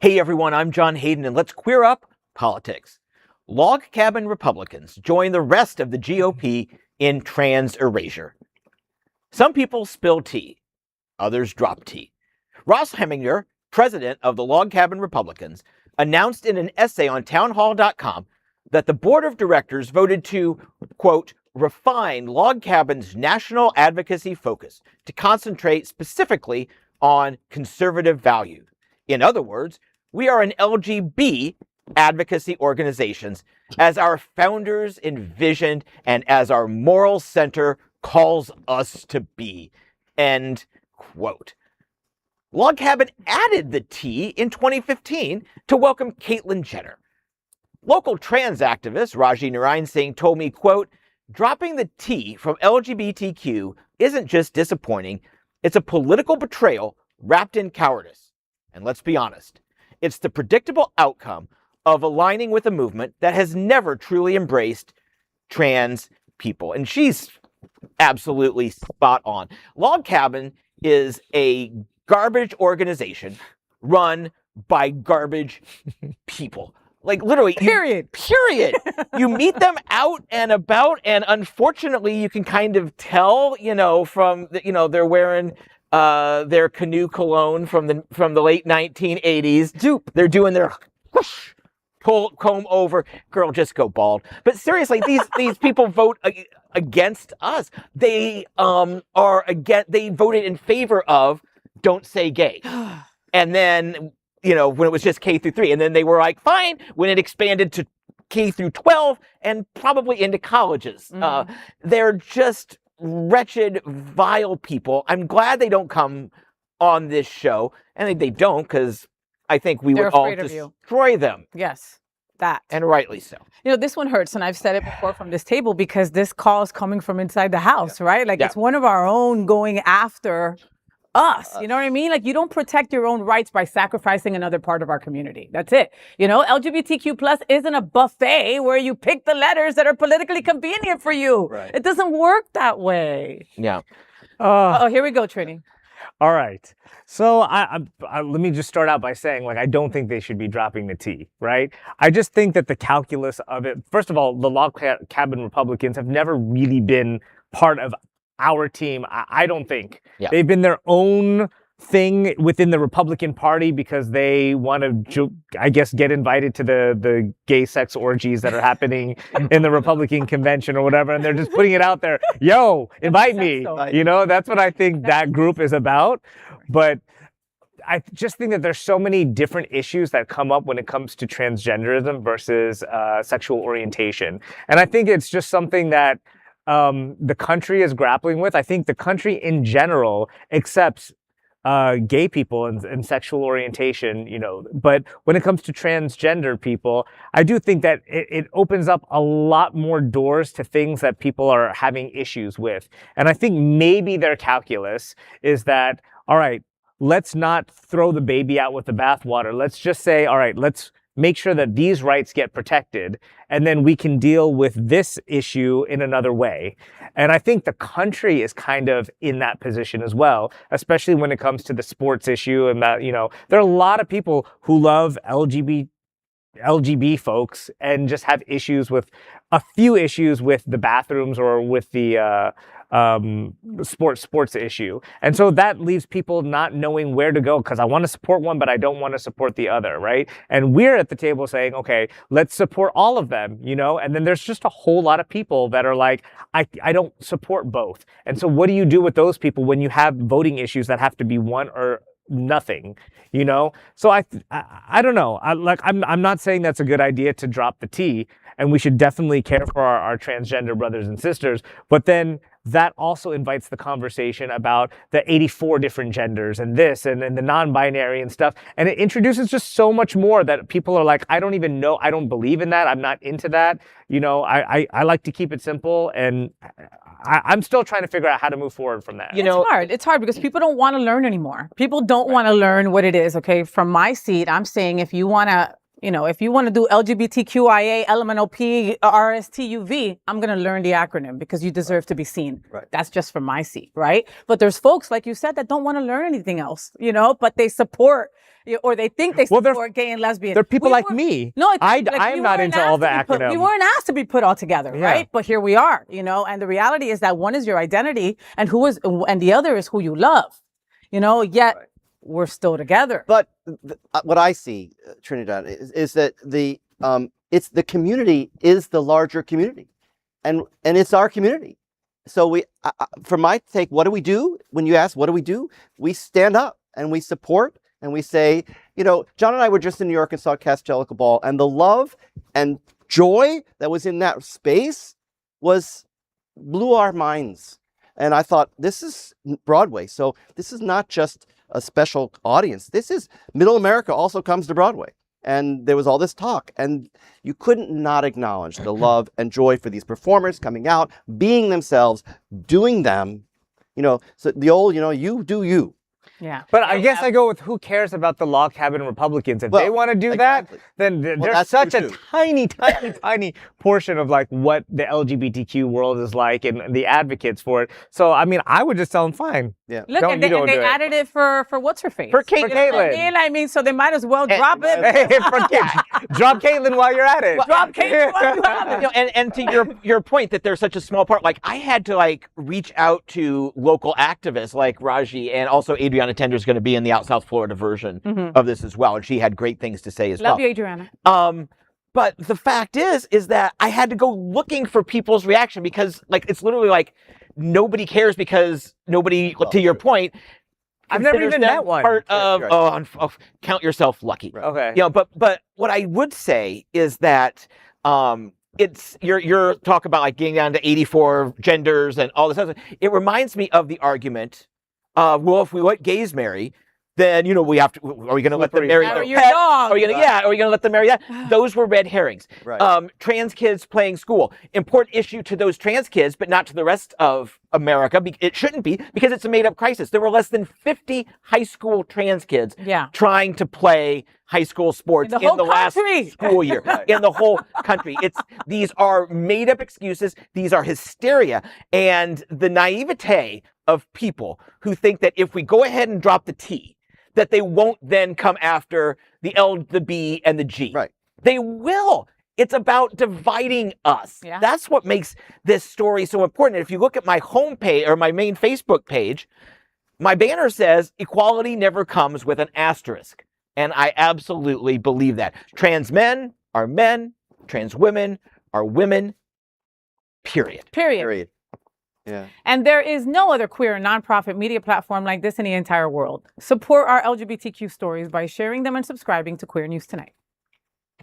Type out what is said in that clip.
Hey everyone, I'm John Hayden, and let's queer up politics. Log cabin Republicans join the rest of the GOP in trans erasure. Some people spill tea, others drop tea. Hermminger, president of the Log Cabin Republicans, announced in an essay on townhall.com that the board of directors voted to, quote, refine Log Cabin's national advocacy focus to concentrate specifically on conservative values. In other words, we are an LGBT advocacy organizations as our founders envisioned and as our moral center calls us to be. End quote. Log Cabin added the T in 2015 to welcome Caitlyn Jenner. Local trans activist Rajee Narinesingh told me, quote, dropping the T from LGBTQ isn't just disappointing, it's a political betrayal wrapped in cowardice. And let's be honest, it's the predictable outcome of aligning with a movement that has never truly embraced trans people. And she's absolutely spot on. Log Cabin is a garbage organization run by garbage people. Like literally, period. You meet them out and about, and unfortunately, you can kind of tell, from they're wearing their canoe cologne from the late 1980s. Dupe. They're doing their whoosh, comb over. Girl, just go bald. But seriously, these people vote against us. They they voted in favor of don't say gay, and then. When it was just K through 3. And then they were like, fine, when it expanded to K through 12 and probably into colleges. Mm-hmm. They're just wretched, vile people. I'm glad they don't come on this show. And they don't, because I think we would all destroy them. Yes, that. And rightly so. This one hurts, and I've said it before from this table, because this call is coming from inside the house, right? Like, it's one of our own going after us, you know what I mean? Like, you don't protect your own rights by sacrificing another part of our community. That's it. LGBTQ plus isn't a buffet where you pick the letters that are politically convenient for you. Right. It doesn't work that way. Yeah. Here we go, Trini. All right. So I let me just start out by saying, I don't think they should be dropping the T, right? I just think that the calculus of it, first of all, the Log Cabin Republicans have never really been part of our team. I don't think. Yeah. They've been their own thing within the Republican Party because they want to, I guess, get invited to the gay sex orgies that are happening in the Republican convention or whatever. And they're just putting it out there. Yo, invite me. That's what I think that group is about. But I just think that there's so many different issues that come up when it comes to transgenderism versus sexual orientation. And I think it's just something that the country is grappling with. I think the country in general accepts gay people and sexual orientation, but when it comes to transgender people, I do think that it opens up a lot more doors to things that people are having issues with. And I think maybe their calculus is that, all right, let's not throw the baby out with the bathwater. Let's just say, all right, let's make sure that these rights get protected, and then we can deal with this issue in another way. And I think the country is kind of in that position as well, especially when it comes to the sports issue. And that, there are a lot of people who love LGBT folks and just have a few issues with the bathrooms or with the sports issue. And so that leaves people not knowing where to go, because I want to support one, but I don't want to support the other, right? And we're at the table saying, okay, let's support all of them, and then there's just a whole lot of people that are like, I don't support both. And so what do you do with those people when you have voting issues that have to be one or nothing, So I don't know. I'm not saying that's a good idea to drop the T, and we should definitely care for our transgender brothers and sisters. But then that also invites the conversation about the 84 different genders and this and the non-binary and stuff. And it introduces just so much more that people are like, I don't even know. I don't believe in that. I'm not into that. I like to keep it simple. And I'm still trying to figure out how to move forward from that. It's hard because people don't want to learn anymore. People don't want to learn what it is. Okay. From my seat, I'm saying if you want to, You know, if you want to do LGBTQIA, LMNOP, RSTUV, I'm going to learn the acronym because you deserve to be seen. Right. That's just for my seat, right? But there's folks, like you said, that don't want to learn anything else, you know, but they support or they think they support gay and lesbian. There are people like me. No, I'm not into all the acronyms. We weren't asked to be put all together, right? But here we are, you know, and the reality is that one is your identity and the other is who you love, you know, yet we're still together. But what I see, Trinidad, is that it's the community is the larger community, and it's our community. So we, for my take, what do we do? When you ask, what do? We stand up and we support and we say, you know, John and I were just in New York and saw Cast Jellicle Ball, and the love and joy that was in that space blew our minds. And I thought, this is Broadway. So this is not just a special audience. This is Middle America also comes to Broadway. And there was all this talk, and you couldn't not acknowledge the love and joy for these performers coming out, being themselves, doing them, you know, so the old, you know, you do you. Yeah. But I guess I go with who cares about the log cabin Republicans. If they want to do that, then there's such a tiny portion of like what the LGBTQ world is like and the advocates for it. So, I mean, I would just tell them, fine. Yeah. Look, and they added it for what's her face? For Caitlyn. I mean, so they might as well drop it. Drop Caitlyn while you're at it. Well, drop Caitlyn while you're at it. You know, and to your point that there's such a small part, like I had to like reach out to local activists like Rajee, and also Adriana Tender is going to be in the Out South Florida version of this as well, and she had great things to say as well. Love you, Adriana. But the fact is that I had to go looking for people's reaction because like it's literally like nobody cares because nobody, to your point, I've never even met one. Part of count yourself lucky. Right. Okay. You know, but what I would say is that it's your talk about like getting down to 84 genders and all this other. It reminds me of the argument. Well, if we let gays marry, then, you know, we have to, are we going to let them marry their pet? Are we going to let them marry that? Those were red herrings. Right. Trans kids playing school. Important issue to those trans kids, but not to the rest of America. It shouldn't be because it's a made up crisis. There were less than 50 high school trans kids trying to play high school sports in the last school year in the whole country. These are made up excuses. These are hysteria. And the naivete of people who think that if we go ahead and drop the T, that they won't then come after the L, the B, and the G. Right. They will. It's about dividing us. Yeah. That's what makes this story so important. And if you look at my homepage or my main Facebook page, my banner says equality never comes with an asterisk. And I absolutely believe that. Trans men are men. Trans women are women. Period. Yeah. And there is no other queer nonprofit media platform like this in the entire world. Support our LGBTQ stories by sharing them and subscribing to Queer News Tonight.